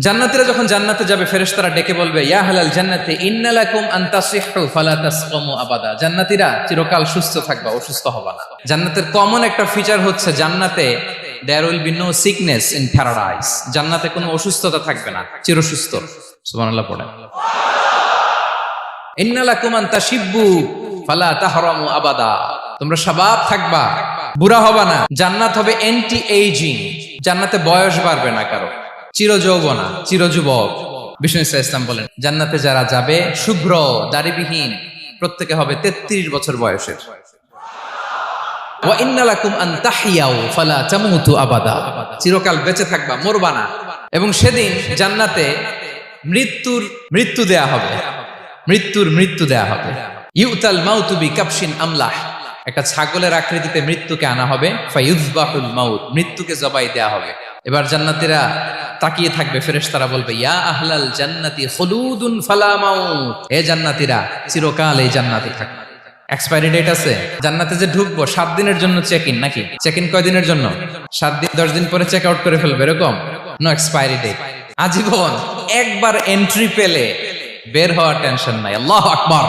জান্নাতীরা যখন জান্নাতে যাবে ফেরেশতারা ডেকে বলবে ইয়া আহলাল জান্নাতি ইন্না লাকুম আন তাসিহু ফালা তাসকামু আবাদা। জান্নাতীরা চিরকাল সুস্থ থাকবা, অসুস্থ হবা না। জান্নাতের কমন একটা ফিচার হচ্ছে জান্নাতে there will be no sickness in paradise. জান্নাতে কোনো অসুস্থতা থাকবে না, চিরসুস্থ। সুবহানাল্লাহ পড়েন। ইন্না লাকুম আন তাশিব্বু ফালা তাহরামু আবাদা। তোমরা শাবাব থাকবা, বুড়া হবা না। জান্নাত হবে অ্যান্টি এইজিং। জান্নাতে বয়স বাড়বে না কারো, চিরযৌবনা, চিরযুবক। বিষ্ণু ইসলাম বলেন জান্নাতে যারা যাবে শুভ্র দাড়িবিহীন, প্রত্যেকে হবে 33 বছর বয়সের। ওয়া ইন্না লাকুম আন তাহইয়াউ ফালা তামুতু আবাদা। চিরকাল বেঁচে থাকবা, মরবা না। এবং সেদিন জান্নাতে মৃত্যু দেয়া হবে, মৃত্যু দেয়া হবে। ইউতাল মাউতু বিকাবশিন আমলাহ। একটা ছাগলের আকৃতিতে মৃত্যুকে আনা হবে। ফায়ুযবাহুল মাউত, মৃত্যুকে জবাই দেয়া হবে। এবার জান্নাতীরা তাকিয়ে থাকবে, ফেরেশতারা বলবে ইয়া আহলাল জান্নাতি খুলুদুন ফালা মাউত। এ জান্নাতীরা চিরকাল এই জান্নাতে থাকবে। এক্সপায়ারি ডেট আছে। জান্নাতে যে ঢুকবো 7 দিনের জন্য চেক ইন, নাকি চেক ইন কয় দিনের জন্য? 7 দিন, 10 দিন পরে চেক আউট করে ফেলবে, এরকম নো এক্সপায়ারি ডেট। আজীবন। একবার এন্ট্রি পেলে বের হওয়ার টেনশন নাই। আল্লাহু আকবার।